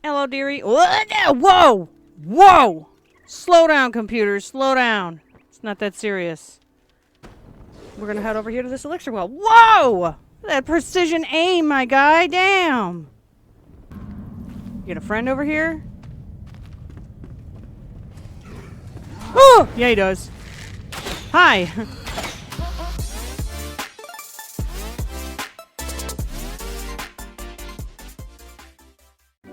Hello, dearie. Whoa! Whoa! Slow down, computer. Slow down. It's not that serious. We're gonna head over here to this elixir well. Whoa! That precision aim, my guy. Damn. You got a friend over here? Oh! Yeah, he does. Hi.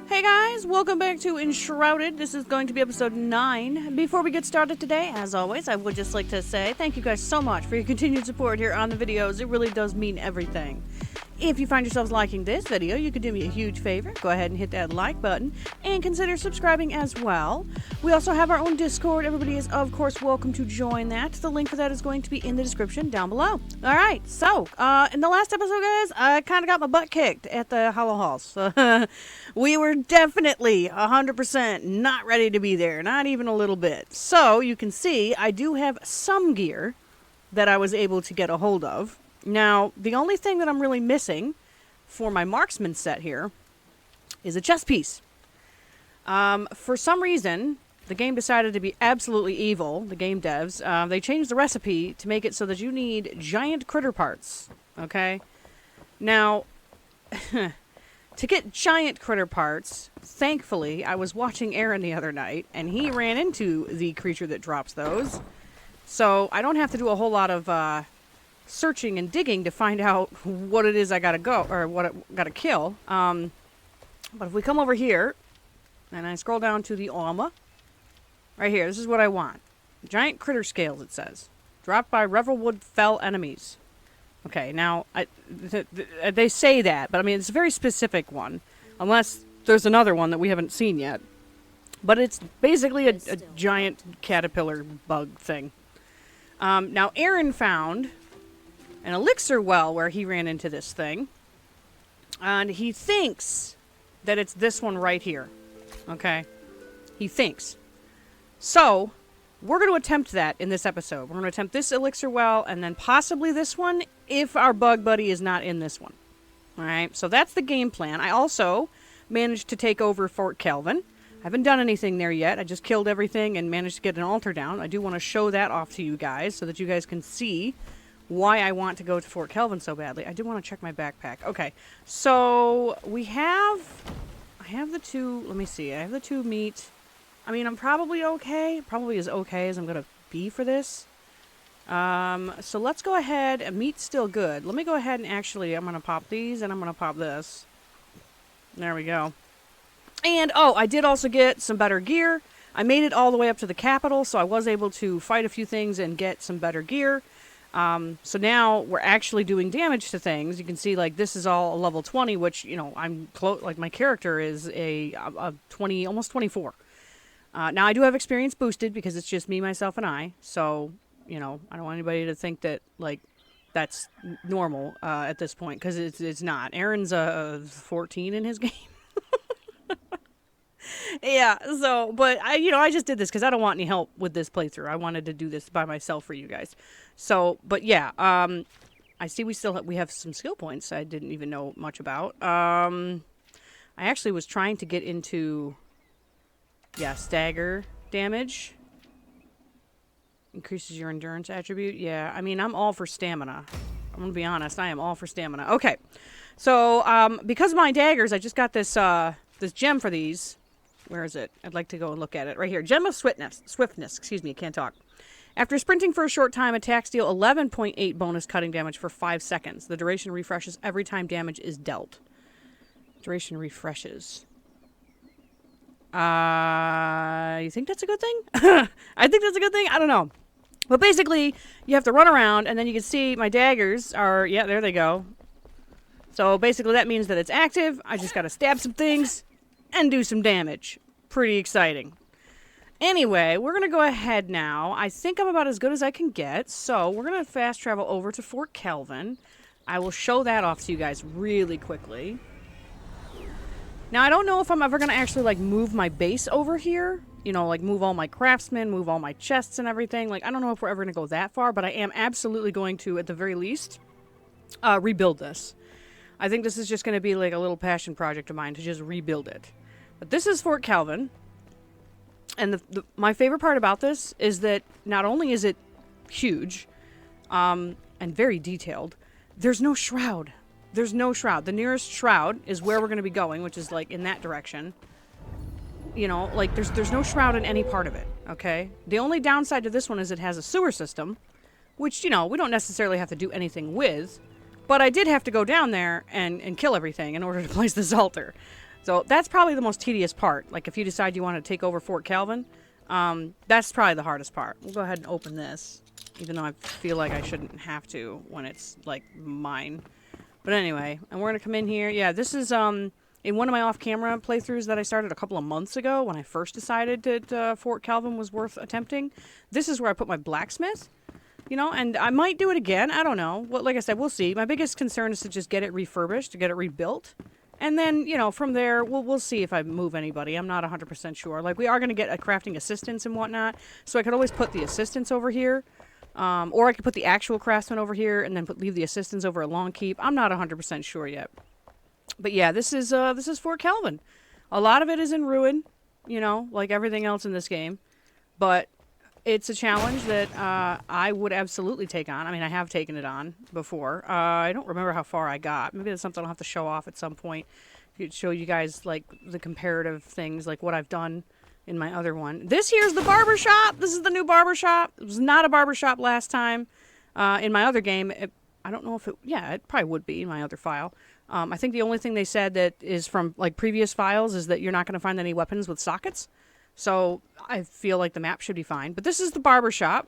Hey guys, welcome back to Enshrouded. This is going to be episode 9. Before we get started today, as always, I would just like to say thank you guys so much for your continued support here on the videos. It really does mean everything. If you find yourselves liking this video, you could do me a huge favor. Go ahead and hit that like button and consider subscribing as well. We also have our own Discord. Everybody is, of course, welcome to join that. The link for that is going to be in the description down below. Alright, so, in the last episode, guys, I kind of got my butt kicked at the Hollow Halls. We were definitely 100% not ready to be there. Not even a little bit. So, you can see, I do have some gear that I was able to get a hold of. Now, the only thing that I'm really missing for my marksman set here is a chest piece. For some reason, the game decided to be absolutely evil, the game devs. They changed the recipe to make it so that you need giant critter parts, okay? Now, to get giant critter parts, thankfully, I was watching Aaron the other night, and he ran into the creature that drops those. So, I don't have to do a whole lot of, searching and digging to find out what it is I gotta go, or what I gotta kill. But if we come over here, and I scroll down to the armor, right here, this is what I want. Giant critter scales, it says. Dropped by Revelwood Fell enemies. Okay, now, they say that, but I mean, it's a very specific one. Unless there's another one that we haven't seen yet. But it's basically a giant caterpillar bug thing. Now, Aaron found an elixir well where he ran into this thing. And he thinks that it's this one right here. Okay? He thinks. So, we're going to attempt that in this episode. We're going to attempt this elixir well and then possibly this one if our bug buddy is not in this one. Alright? So that's the game plan. I also managed to take over Fort Kelvin. I haven't done anything there yet. I just killed everything and managed to get an altar down. I do want to show that off to you guys so that you guys can see why I want to go to Fort Kelvin so badly. I do want to check my backpack. Okay, so I have the two, let me see, I have the 2 meat. I mean, I'm probably okay. Probably as okay as I'm going to be for this. So let's go ahead, meat's still good. Let me go ahead and actually, I'm going to pop these and I'm going to pop this. There we go. And, oh, I did also get some better gear. I made it all the way up to the capital, so I was able to fight a few things and get some better gear. So now we're actually doing damage to things. You can see, like, this is all a level 20, which, you know, I'm close, like, my character is a 20, almost 24. Now I do have experience boosted because it's just me, myself, and I. So, you know, I don't want anybody to think that, like, that's normal, at this point, because it's not. Aaron's, 14 in his game. Yeah, so, but I just did this because I don't want any help with this playthrough. I wanted to do this by myself for you guys. So, but yeah, I see we have some skill points I didn't even know much about. I actually was trying to get into, yeah, stagger damage. Increases your endurance attribute. Yeah, I mean, I'm all for stamina. I'm gonna be honest, I am all for stamina. Okay, so, because of my daggers, I just got this, this gem for these. Where is it? I'd like to go and look at it. Right here. Gem of Swiftness. Excuse me, I can't talk. After sprinting for a short time, attacks deal 11.8 bonus cutting damage for 5 seconds. The duration refreshes every time damage is dealt. Duration refreshes. You think that's a good thing? I think that's a good thing. I don't know. But basically, you have to run around, and then you can see my daggers are... Yeah, there they go. So basically, that means that it's active. I just gotta stab some things and do some damage. Pretty exciting. Anyway, we're going to go ahead now. I think I'm about as good as I can get, so we're going to fast travel over to Fort Kelvin. I will show that off to you guys really quickly. Now, I don't know if I'm ever going to actually, like, move my base over here. You know, like, move all my craftsmen, move all my chests and everything. Like, I don't know if we're ever going to go that far, but I am absolutely going to, at the very least, rebuild this. I think this is just going to be, like, a little passion project of mine to just rebuild it. But this is Fort Calvin. And my favorite part about this is that not only is it huge and very detailed, there's no shroud. There's no shroud. The nearest shroud is where we're going to be going, which is like in that direction. You know, like there's no shroud in any part of it, okay? The only downside to this one is it has a sewer system, which, you know, we don't necessarily have to do anything with, but I did have to go down there and kill everything in order to place this altar. So that's probably the most tedious part. Like if you decide you want to take over Fort Calvin, that's probably the hardest part. We'll go ahead and open this, even though I feel like I shouldn't have to when it's like mine. But anyway, and we're going to come in here. Yeah, this is in one of my off-camera playthroughs that I started a couple of months ago when I first decided that Fort Calvin was worth attempting. This is where I put my blacksmith, you know, and I might do it again. I don't know. Well, like I said, we'll see. My biggest concern is to just get it refurbished, to get it rebuilt. And then, you know, from there, we'll see if I move anybody. I'm not 100% sure. Like, we are going to get a crafting assistance and whatnot, so I could always put the assistants over here. Or I could put the actual craftsman over here and then leave the assistants over at Long Keep. I'm not 100% sure yet. But yeah, this is Fort Calvin. A lot of it is in ruin, you know, like everything else in this game. But it's a challenge that I would absolutely take on. I mean, I have taken it on before. I don't remember how far I got. Maybe that's something I'll have to show off at some point. Show you guys, like, the comparative things, like what I've done in my other one. This here's the barber shop. This is the new barber shop. It was not a barber shop last time. In my other game, I don't know if it... Yeah, it probably would be in my other file. I think the only thing they said that is from, like, previous files is that you're not going to find any weapons with sockets. So I feel like the map should be fine. But this is the barber shop.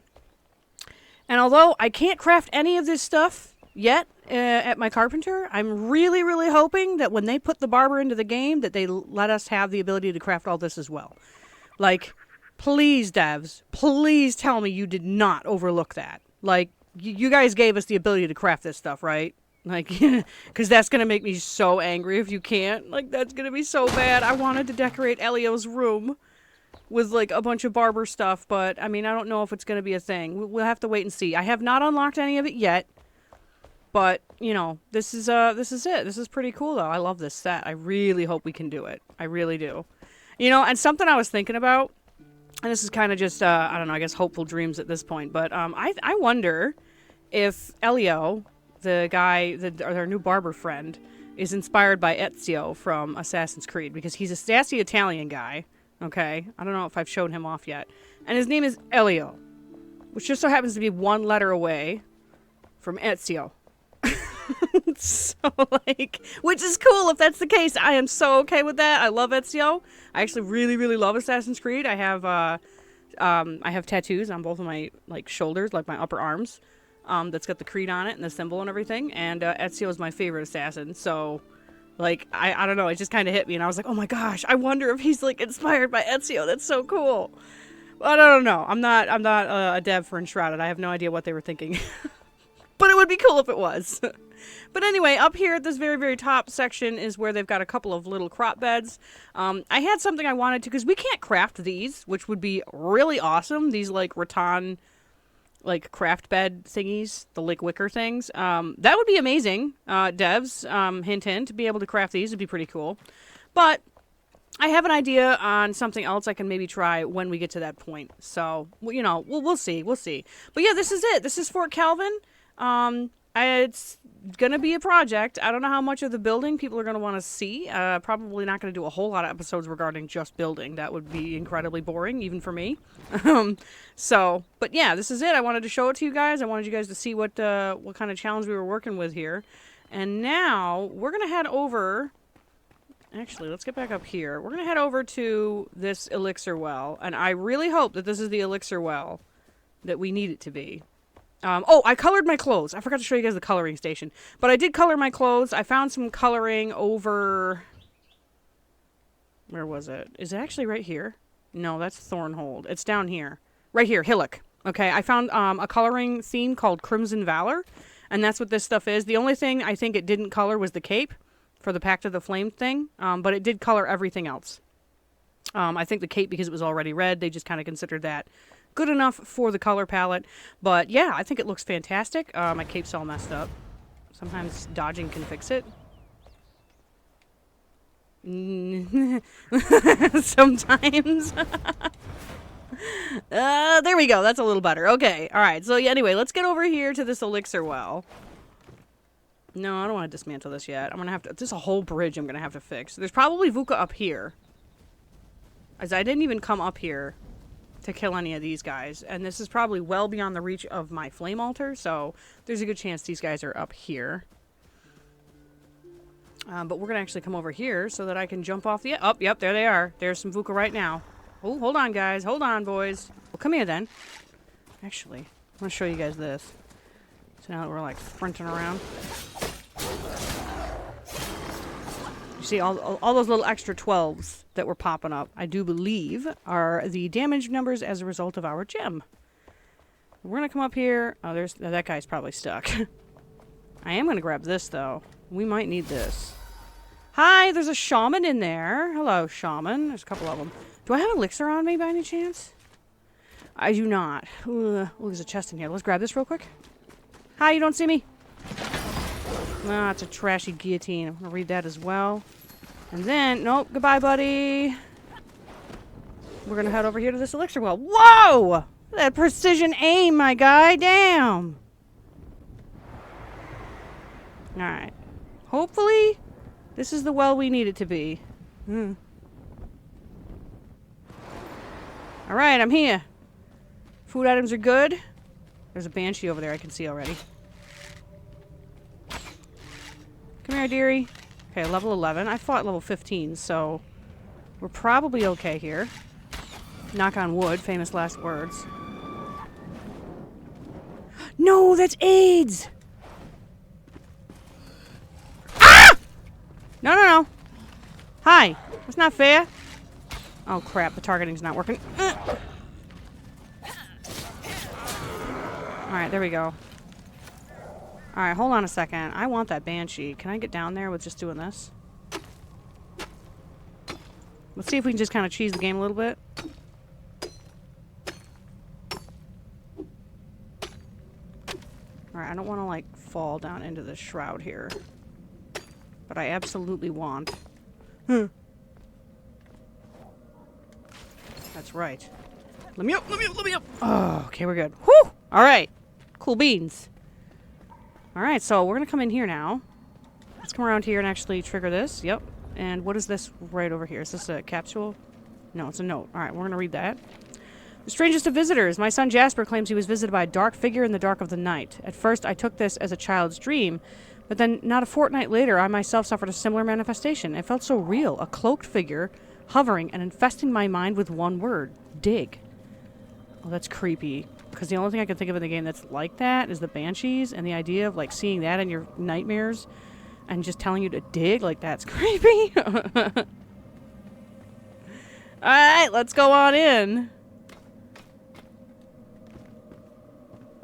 And although I can't craft any of this stuff yet at my carpenter, I'm really, really hoping that when they put the barber into the game, that they let us have the ability to craft all this as well. Like, please, devs, please tell me you did not overlook that. Like, you guys gave us the ability to craft this stuff, right? Like, because that's going to make me so angry if you can't. Like, that's going to be so bad. I wanted to decorate Elio's room with, like, a bunch of barber stuff, but, I mean, I don't know if it's going to be a thing. We'll have to wait and see. I have not unlocked any of it yet, but, you know, this is it. This is pretty cool, though. I love this set. I really hope we can do it. I really do. You know, and something I was thinking about, and this is kind of just, I don't know, I guess hopeful dreams at this point, but I wonder if Elio, the guy, our new barber friend, is inspired by Ezio from Assassin's Creed, because he's a sassy Italian guy, okay? I don't know if I've shown him off yet. And his name is Elio, which just so happens to be one letter away from Ezio. So, like, which is cool if that's the case. I am so okay with that. I love Ezio. I actually really, really love Assassin's Creed. I have tattoos on both of my, like, shoulders, like my upper arms, that's got the creed on it and the symbol and everything. And Ezio is my favorite assassin. So, like, I don't know. It just kind of hit me, and I was like, oh my gosh, I wonder if he's, like, inspired by Ezio. That's so cool. But I don't know. I'm not a dev for Enshrouded. I have no idea what they were thinking. But it would be cool if it was. But anyway, up here at this very, very top section is where they've got a couple of little crop beds. I had something I wanted to, because we can't craft these, which would be really awesome. These, like, rattan, like, craft bed thingies, the, like, wicker things. That would be amazing, devs. Hint, hint, to be able to craft these would be pretty cool. But I have an idea on something else I can maybe try when we get to that point. So, you know, we'll see. We'll see. But yeah, this is it. This is Fort Calvin. It's gonna be a project. I don't know how much of the building people are gonna want to see. Probably not gonna do a whole lot of episodes regarding just building. That would be incredibly boring, even for me. But yeah, this is it. I wanted to show it to you guys. I wanted you guys to see what kind of challenge we were working with here. And now we're gonna head over. Actually, let's get back up here. We're gonna head over to this elixir well, and I really hope that this is the elixir well that we need it to be. Oh, I colored my clothes. I forgot to show you guys the coloring station. But I did color my clothes. I found some coloring over... Where was it? Is it actually right here? No, that's Thornhold. It's down here. Right here, Hillock. Okay, I found a coloring theme called Crimson Valor. And that's what this stuff is. The only thing I think it didn't color was the cape for the Pact of the Flame thing. But it did color everything else. I think the cape, because it was already red, they just kind of considered that good enough for the color palette. But yeah, I think it looks fantastic. My cape's all messed up. Sometimes dodging can fix it. Sometimes. There we go. That's a little better. Okay. All right. So yeah, anyway, let's get over here to this elixir well. No, I don't want to dismantle this yet. I'm going to have to... There's a whole bridge I'm going to have to fix. There's probably Vuka up here. As I didn't even come up here to kill any of these guys. And this is probably well beyond the reach of my flame altar. So there's a good chance these guys are up here. But we're going to actually come over here so that I can jump off the... Oh, yep, there they are. There's some Vuka right now. Oh, hold on, guys. Hold on, boys. Well, come here, then. Actually, I'm going to show you guys this. So now that we're, like, sprinting around. You see all those little extra 12s that were popping up, I do believe, are the damage numbers as a result of our gem. We're going to come up here. Oh, that guy's probably stuck. I am going to grab this, though. We might need this. Hi, there's a shaman in there. Hello, shaman. There's a couple of them. Do I have elixir on me by any chance? I do not. Ooh, there's a chest in here. Let's grab this real quick. Hi, you don't see me? Ah, it's a trashy guillotine. I'm going to read that as well. And then, nope, goodbye, buddy. We're going to head over here to this elixir well. Whoa! That precision aim, my guy. Damn. Alright. Hopefully, this is the well we need it to be. Alright, I'm here. Food items are good. There's a banshee over there I can see already. Come here, dearie. Okay, level 11. I fought level 15, so we're probably okay here. Knock on wood, famous last words. No, that's AIDS! Ah! No. Hi. That's not fair. Oh, crap. The targeting's not working. Alright, there we go. Alright, hold on a second. I want that banshee. Can I get down there with just doing this? Let's see if we can just kind of cheese the game a little bit. Alright, I don't want to, like, fall down into the shroud here. But I absolutely want. That's right. Let me up! Oh, okay, we're good. Whew! Alright. Cool beans. Alright, so we're gonna come in here now. Let's come around here and actually trigger this. Yep. And what is this right over here? Is this a capsule? No, it's a note. Alright, we're gonna read that. The strangest of visitors. My son Jasper claims he was visited by a dark figure in the dark of the night. At first, I took this as a child's dream, but then not a fortnight later, I myself suffered a similar manifestation. It felt so real. A cloaked figure hovering and infesting my mind with one word. Dig. Oh, that's creepy. Because the only thing I can think of in the game that's like that is the banshees, and the idea of, like, seeing that in your nightmares and just telling you to dig, like, that's creepy. Alright, let's go on in.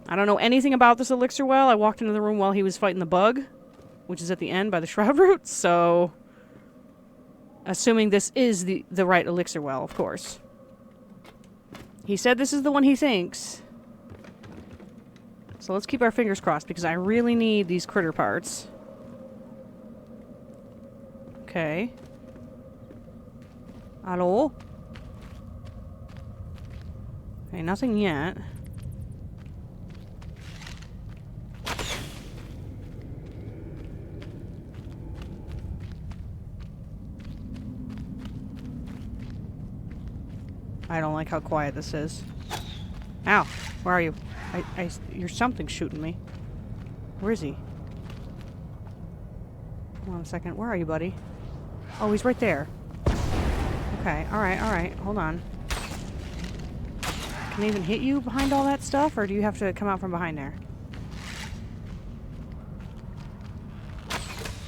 I don't know anything about this elixir well. I walked into the room while he was fighting the bug, which is at the end by the shroud root, so... Assuming this is the right elixir well, of course. He said this is the one he thinks. So let's keep our fingers crossed, because I really need these critter parts. Okay. Hello? Okay, nothing yet. I don't like how quiet this is. Ow! Where are you? You're something shooting me. Where is he? Hold on a second. Where are you, buddy? Oh, he's right there. Okay, alright. Hold on. Can I even hit you behind all that stuff, or do you have to come out from behind there?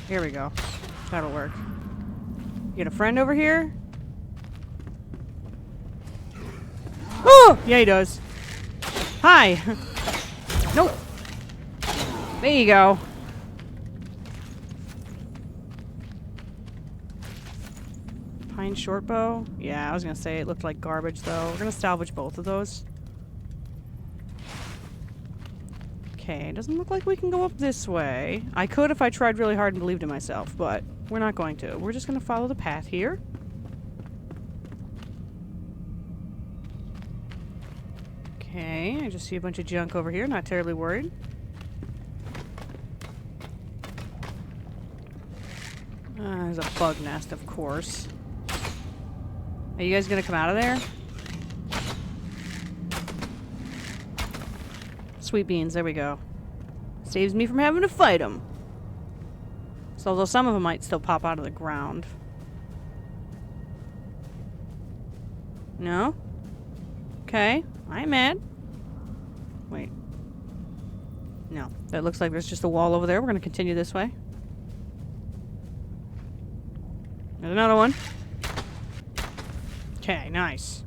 Here we go. That'll work. You got a friend over here? Oh! Yeah, he does. Hi! Nope. There you go. Pine shortbow? Yeah, I was gonna say it looked like garbage, though. We're gonna salvage both of those. Okay, doesn't look like we can go up this way. I could if I tried really hard and believed in myself, but We're not going to. We're just going to follow the path here. Okay, I just see a bunch of junk over here. Not terribly worried. There's a bug nest, of course. Are you guys going to come out of there? Sweet beans, there we go. Saves me from having to fight them. So, although some of them might still pop out of the ground. No? Okay, I ain't mad. Wait. No, that looks like there's just a wall over there. We're going to continue this way. There's another one. Okay, nice.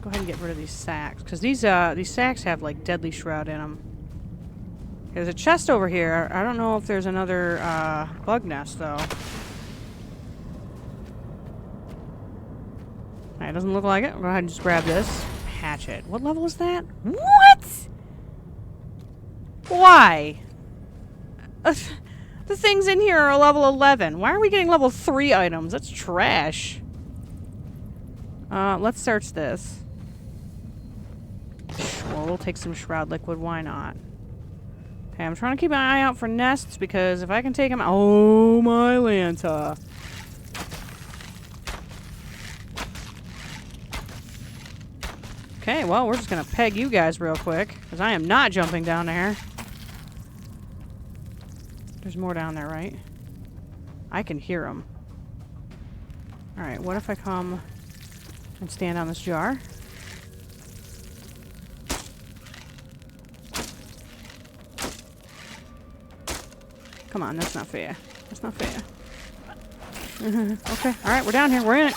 Go ahead and get rid of these sacks, because these sacks have like deadly shroud in them. There's a chest over here. I don't know if there's another bug nest though. It doesn't look like it. Go ahead and just grab this hatchet. What level is that? What? Why? The things in here are level 11. Why are we getting level 3 items? That's trash. Let's search this. Sure, we'll take some shroud liquid. Why not? Okay, I'm trying to keep an eye out for nests because if I can take them... Oh, my Lanta. Okay, well, we're just going to peg you guys real quick because I am not jumping down there. There's more down there, right? I can hear them. Alright, what if I come and stand on this jar? Come on, that's not fair. That's not fair. Okay, alright, we're down here. We're in it.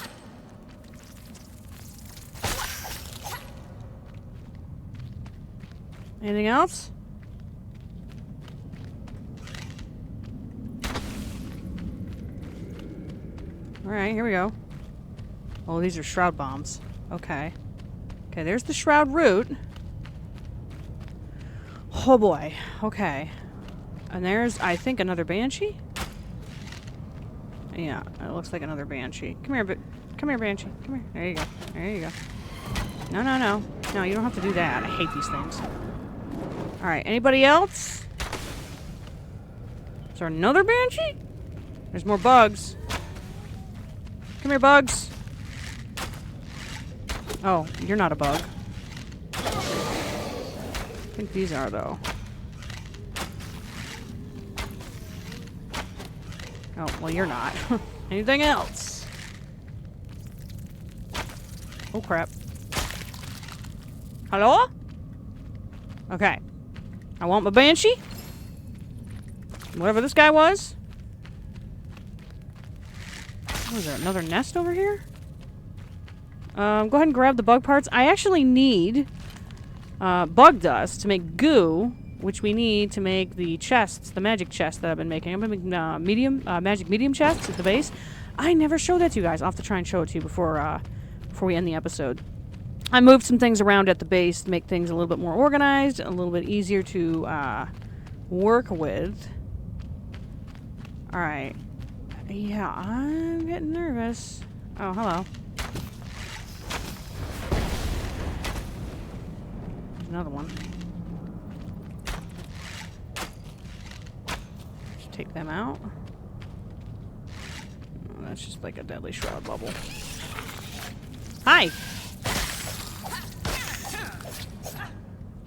Anything else? Alright, here we go. Oh, these are shroud bombs. Okay. Okay, there's the shroud root. Oh boy. Okay. And there's, I think, another banshee? Yeah, it looks like another banshee. Come here, come here, banshee. Come here. There you go. There you go. No, no, no. No, you don't have to do that. I hate these things. Alright, anybody else? Is there another banshee? There's more bugs. Come here, bugs. Oh, you're not a bug. I think these are, though. Oh, well, you're not. Anything else? Oh, crap. Hello? Okay. I want my banshee. Whatever this guy was. What is there? Another nest over here? Go ahead and grab the bug parts. I actually need bug dust to make goo, which we need to make the chests, the magic chests that I've been making. I'm gonna make magic medium chests at the base. I never showed that to you guys. I'll have to try and show it to you before we end the episode. I moved some things around at the base to make things a little bit more organized, a little bit easier to work with. Alright. Yeah, I'm getting nervous. Oh, hello. There's another one. Just take them out. Oh, that's just like a deadly shroud bubble. Hi!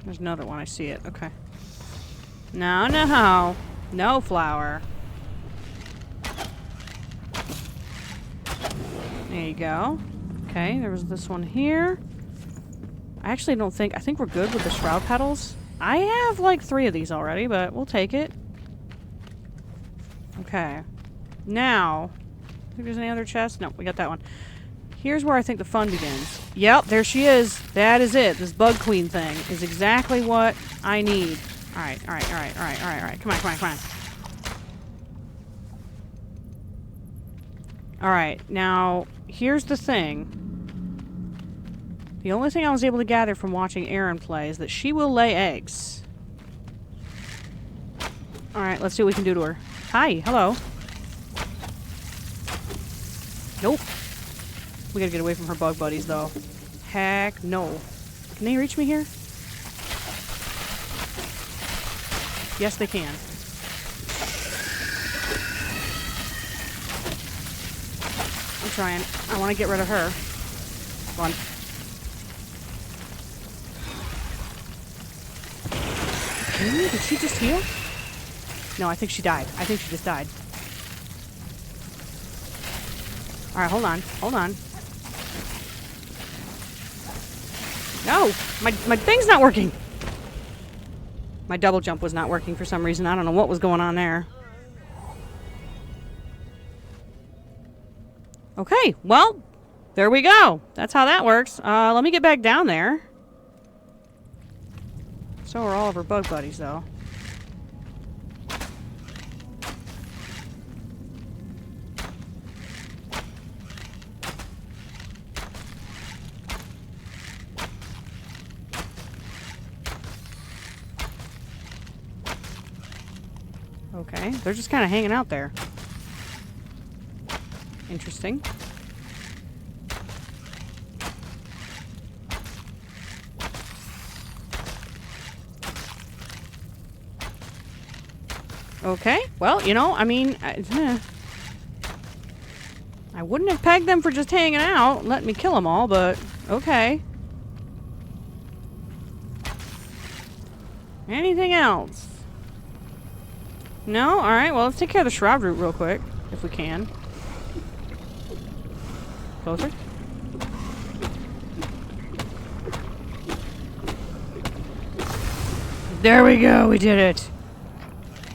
There's another one. I see it. Okay. No, no. No flower. There you go. Okay, there was this one here. I actually don't think... I think we're good with the shroud petals. I have like 3 of these already, but we'll take it. Okay. Now... think there's any other chest? No, we got that one. Here's where I think the fun begins. Yep, there she is. That is it. This bug queen thing is exactly what I need. Alright, alright, alright, alright, alright, alright. Come on, come on, come on. Alright, now, here's the thing. The only thing I was able to gather from watching Erin play is that she will lay eggs. Alright, let's see what we can do to her. Hi, hello. Nope. We gotta get away from her bug buddies, though. Heck no. Can they reach me here? Yes, they can. I'm trying. I want to get rid of her. Run. Did she just heal? No, I think she died. I think she just died. Alright, hold on. Hold on. No! My thing's not working! My double jump was not working for some reason. I don't know what was going on there. Okay, well, there we go. That's how that works. Let me get back down there. So are all of her bug buddies, though. Okay, they're just kind of hanging out there. Interesting. Okay, well, you know, I mean, I wouldn't have pegged them for just hanging out and letting me kill them all, but okay. Anything else? No? Alright, well, let's take care of the shroud root real quick, if we can. Closer. There we go, we did it.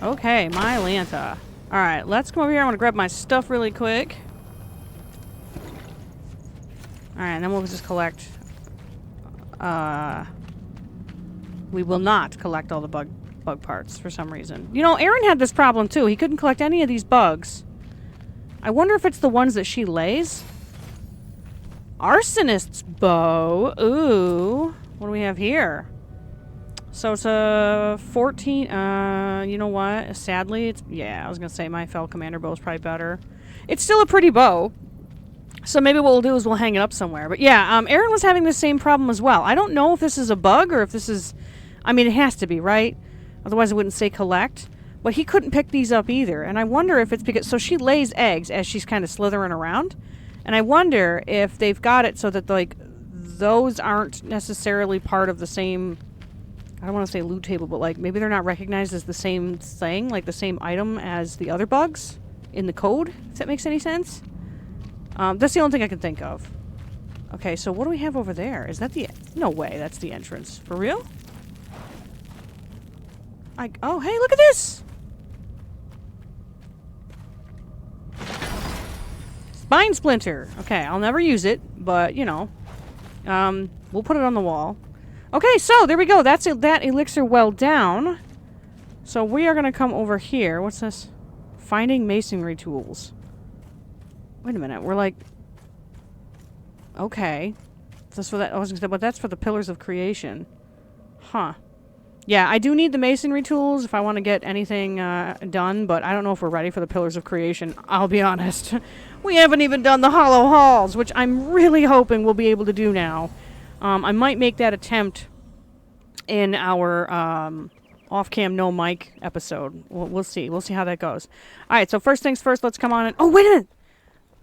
Okay, my Lanta. Alright, let's come over here. I want to grab my stuff really quick. Alright, and then we'll just collect... we will not collect all the bug parts for some reason. You know, Aaron had this problem too. He couldn't collect any of these bugs. I wonder if it's the ones that she lays. Arsonist's bow. Ooh. What do we have here? So it's a 14. You know what? Sadly, it's... Yeah, I was going to say my Fel Commander bow is probably better. It's still a pretty bow. So maybe what we'll do is we'll hang it up somewhere. But yeah, Aaron was having the same problem as well. I don't know if this is a bug or if this is... I mean, it has to be, right? Otherwise, it wouldn't say collect. But he couldn't pick these up either. And I wonder if it's because... So she lays eggs as she's kind of slithering around. And I wonder if they've got it so that, like, those aren't necessarily part of the same... I don't want to say loot table, but, like, maybe they're not recognized as the same thing, like the same item as the other bugs in the code, if that makes any sense. That's the only thing I can think of. Okay, so what do we have over there? Is that the... No way, that's the entrance. For real? Oh, hey, look at this! Spine splinter. Okay, I'll never use it, but, you know. We'll put it on the wall. Okay, so there we go. That's it. That elixir well down. So we are going to come over here. What's this? Finding masonry tools. Wait a minute. We're like... Okay. That's for that. I was going to say, but that's for the pillars of creation. Huh. Yeah, I do need the masonry tools if I want to get anything done, but I don't know if we're ready for the pillars of creation. I'll be honest. We haven't even done the hollow halls, which I'm really hoping we'll be able to do now. I might make that attempt in our off-cam no mic episode. We'll see. We'll see how that goes. All right, so first things first, let's come on and... Oh, wait a minute!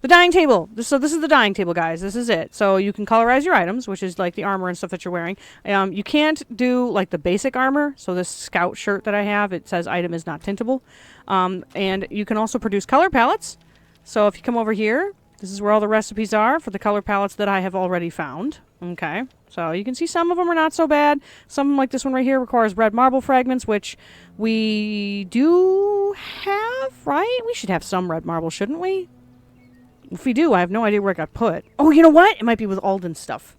The dyeing table! So this is the dyeing table, guys. This is it. So you can colorize your items, which is like the armor and stuff that you're wearing. You can't do like the basic armor. So this scout shirt that I have, it says item is not tintable. And you can also produce color palettes. So if you come over here, this is where all the recipes are for the color palettes that I have already found. Okay, so you can see some of them are not so bad. Some, like this one right here, requires red marble fragments, which we do have, right? We should have some red marble, shouldn't we? If we do, I have no idea where it got put. Oh, you know what? It might be with Alden stuff.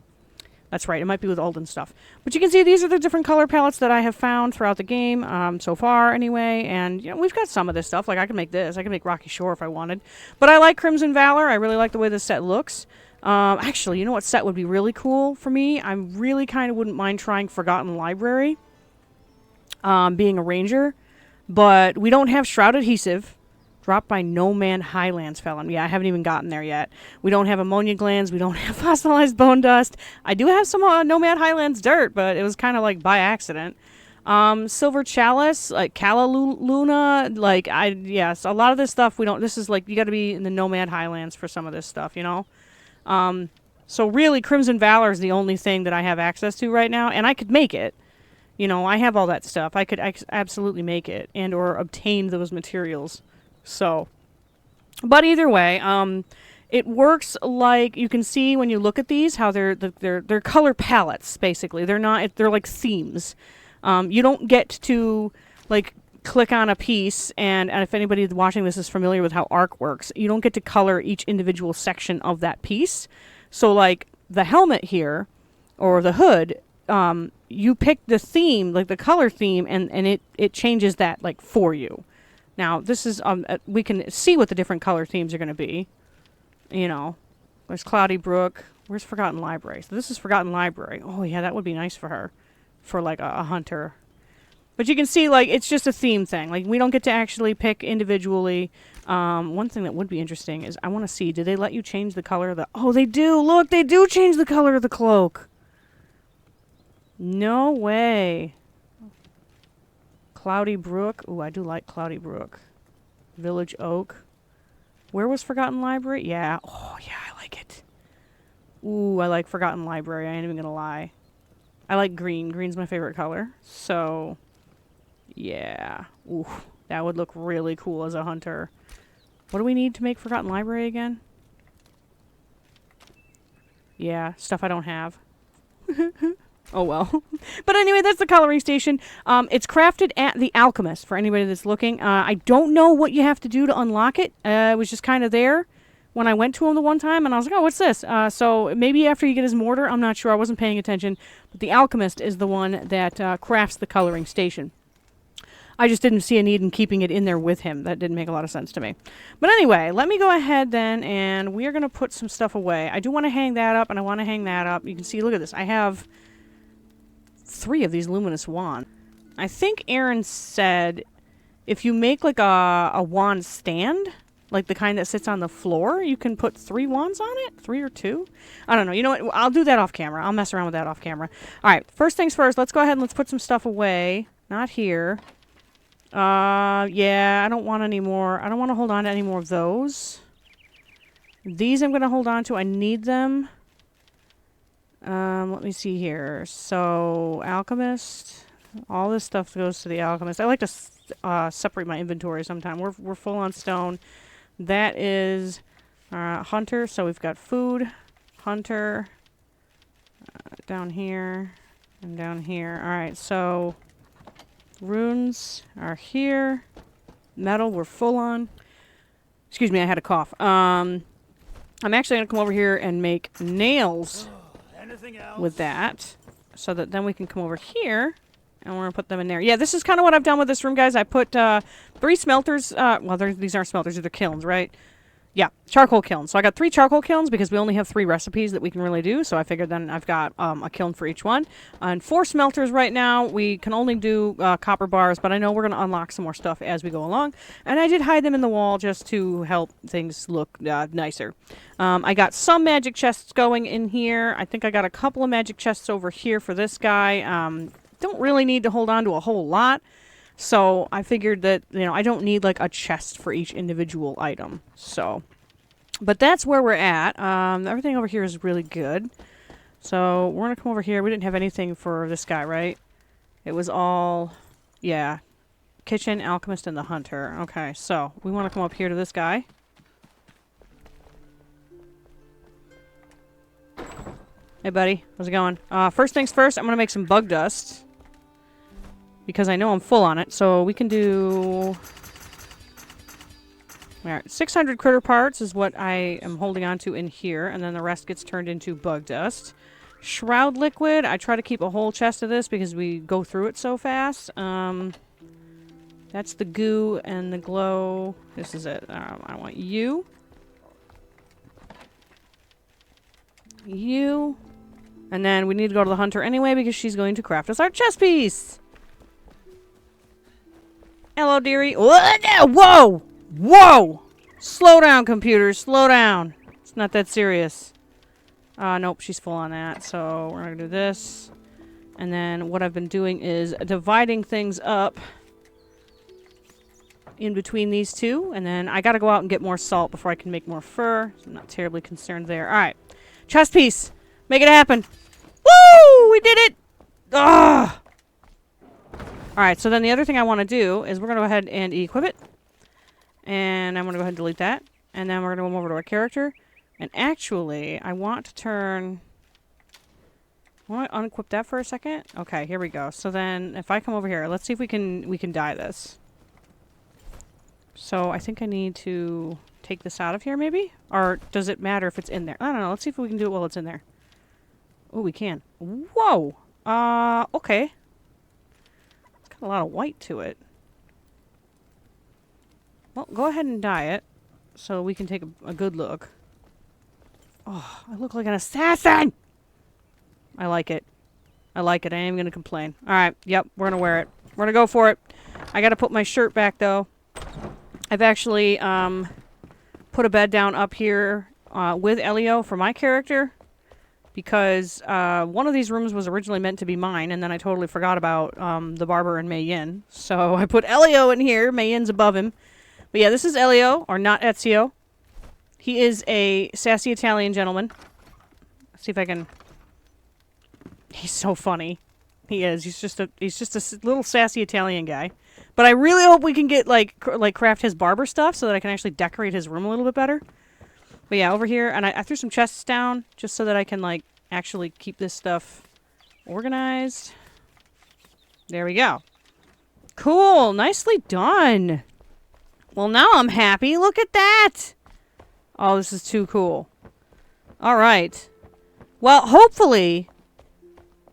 That's right, it might be with Alden stuff. But you can see these are the different color palettes that I have found throughout the game, so far anyway. And, you know, we've got some of this stuff. Like, I can make this. I can make Rocky Shore if I wanted. But I like Crimson Valor. I really like the way this set looks. Actually, you know what set would be really cool for me? I really kind of wouldn't mind trying Forgotten Library. Being a ranger. But we don't have shroud adhesive. Dropped by Nomad Highlands Felon. Yeah, I haven't even gotten there yet. We don't have ammonia glands. We don't have fossilized bone dust. I do have some Nomad Highlands dirt, but it was kind of like by accident. Silver chalice, like Calla Luna, like yes, a lot of this stuff we don't. This is like you got to be in the Nomad Highlands for some of this stuff, you know. So really, Crimson Valor is the only thing that I have access to right now, and I could make it. You know, I have all that stuff. I could absolutely make it and or obtain those materials. So, but either way, it works like you can see when you look at these how they're color palettes basically. They're not. They're like themes. You don't get to like click on a piece and if anybody watching this is familiar with how Arc works, you don't get to color each individual section of that piece. So like the helmet here or the hood, you pick the theme, like the color theme, and it changes that like for you. Now, this is, we can see what the different color themes are going to be. You know, there's Cloudy Brook. Where's Forgotten Library? So this is Forgotten Library. Oh, yeah, that would be nice for her. For, like, a hunter. But you can see, like, it's just a theme thing. Like, we don't get to actually pick individually. One thing that would be interesting is I want to see, do they let you change the color of the... Oh, they do! Look, they do change the color of the cloak! No way. Cloudy Brook. Ooh, I do like Cloudy Brook. Village Oak. Where was Forgotten Library? Yeah. Oh, yeah, I like it. Ooh, I like Forgotten Library. I ain't even gonna lie. I like green. Green's my favorite color. So, yeah. Ooh, that would look really cool as a hunter. What do we need to make Forgotten Library again? Yeah, stuff I don't have. Oh well. But anyway, that's the coloring station. It's crafted at the Alchemist, for anybody that's looking. I don't know what you have to do to unlock it. It was just kind of there when I went to him the one time, and I was like, oh, what's this? So maybe after you get his mortar, I'm not sure. I wasn't paying attention. But the Alchemist is the one that crafts the coloring station. I just didn't see a need in keeping it in there with him. That didn't make a lot of sense to me. But anyway, let me go ahead then, and we're going to put some stuff away. I do want to hang that up, and I want to hang that up. You can see, look at this. I have 3 of these luminous wands. I think Aaron said if you make like a wand stand, like the kind that sits on the floor, you can put 3 wands on it? 3 or 2? I don't know. You know what? I'll do that off camera. I'll mess around with that off camera. All right. First things first. Let's go ahead and let's put some stuff away. Not here. Yeah, I don't want any more. I don't want to hold on to any more of those. These I'm going to hold on to. I need them. Let me see here. So, Alchemist. All this stuff goes to the Alchemist. I like to separate my inventory sometime. We're full on stone. That is Hunter. So we've got food, Hunter, down here, and down here. Alright, so runes are here. Metal, we're full on. Excuse me, I had a cough. I'm actually going to come over here and make nails with that, so that then we can come over here and we're going to put them in there. Yeah, this is kind of what I've done with this room, guys. I put 3 smelters. Well, these aren't smelters, they're kilns, right? Yeah, charcoal kilns. So I got 3 charcoal kilns because we only have 3 recipes that we can really do. So I figured then I've got a kiln for each one. And 4 smelters right now. We can only do copper bars, but I know we're going to unlock some more stuff as we go along. And I did hide them in the wall just to help things look nicer. I got some magic chests going in here. I think I got a couple of magic chests over here for this guy. Don't really need to hold on to a whole lot. So I figured that, you know, I don't need like a chest for each individual item. So, but that's where we're at. Everything over here is really good. So we're going to come over here. We didn't have anything for this guy, right? It was all, yeah, kitchen, alchemist, and the hunter. Okay, so we want to come up here to this guy. Hey, buddy. How's it going? First things first, I'm going to make some bug dust. Because I know I'm full on it, so we can do... Alright, 600 critter parts is what I am holding on to in here, and then the rest gets turned into bug dust. Shroud liquid, I try to keep a whole chest of this because we go through it so fast. That's the goo and the glow. This is it. I want you. You. And then we need to go to the hunter anyway because she's going to craft us our chest piece. Hello, dearie. Whoa! Whoa! Slow down, computer. Slow down. It's not that serious. Nope, she's full on that. So we're going to do this. And then what I've been doing is dividing things up in between these two. And then I got to go out and get more salt before I can make more fur. So I'm not terribly concerned there. All right. Chest piece. Make it happen. Woo! We did it! Ugh! Alright, so then the other thing I want to do is we're going to go ahead and equip it. And I'm going to go ahead and delete that. And then we're going to go over to our character. And actually, I want to turn... I want to unequip that for a second. Okay, here we go. So then, if I come over here, let's see if we can dye this. So I think I need to take this out of here, maybe? Or does it matter if it's in there? I don't know. Let's see if we can do it while it's in there. Oh, we can. Whoa! Okay. It's got a lot of white to it. Well, go ahead and dye it so we can take a good look. Oh, I look like an assassin! I like it. I like it. I ain't even gonna complain. Alright, yep, we're gonna wear it. We're gonna go for it. I gotta put my shirt back, though. I've actually, put a bed down up here, with Elio for my character. Because one of these rooms was originally meant to be mine, and then I totally forgot about the barber and Mei Yin. So I put Elio in here. Mei Yin's above him. But yeah, this is Elio, or not Ezio. He is a sassy Italian gentleman. Let's see if I can... He's so funny. He is. He's just a little sassy Italian guy. But I really hope we can get like craft his barber stuff so that I can actually decorate his room a little bit better. But yeah, over here, and I threw some chests down just so that I can, like, actually keep this stuff organized. There we go. Cool. Nicely done. Well, now I'm happy. Look at that. Oh, this is too cool. All right. Well, hopefully,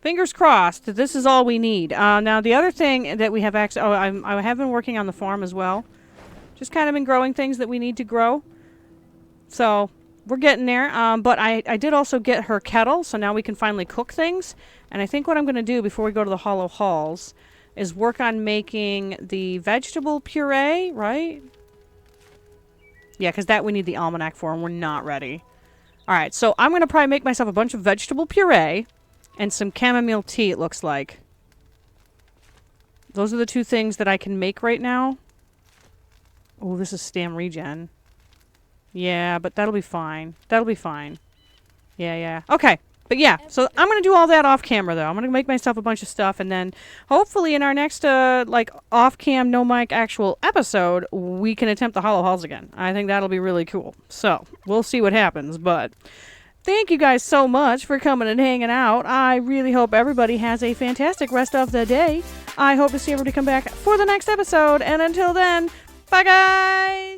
fingers crossed, that this is all we need. Now, the other thing that we have access... Oh, I have been working on the farm as well. Just kind of been growing things that we need to grow. So, we're getting there, but I did also get her kettle, so now we can finally cook things. And I think what I'm going to do before we go to the Hollow Halls is work on making the vegetable puree, right? Yeah, because that we need the almanac for, and we're not ready. Alright, so I'm going to probably make myself a bunch of vegetable puree and some chamomile tea, it looks like. Those are the two things that I can make right now. Oh, this is stam regen. Yeah, but that'll be fine. That'll be fine. Yeah. Okay. But yeah, so I'm going to do all that off camera, though. I'm going to make myself a bunch of stuff, and then hopefully in our next, like, off-cam, no-mic actual episode, we can attempt the Hollow Halls again. I think that'll be really cool. So, we'll see what happens, but thank you guys so much for coming and hanging out. I really hope everybody has a fantastic rest of the day. I hope to see everybody come back for the next episode, and until then, bye, guys!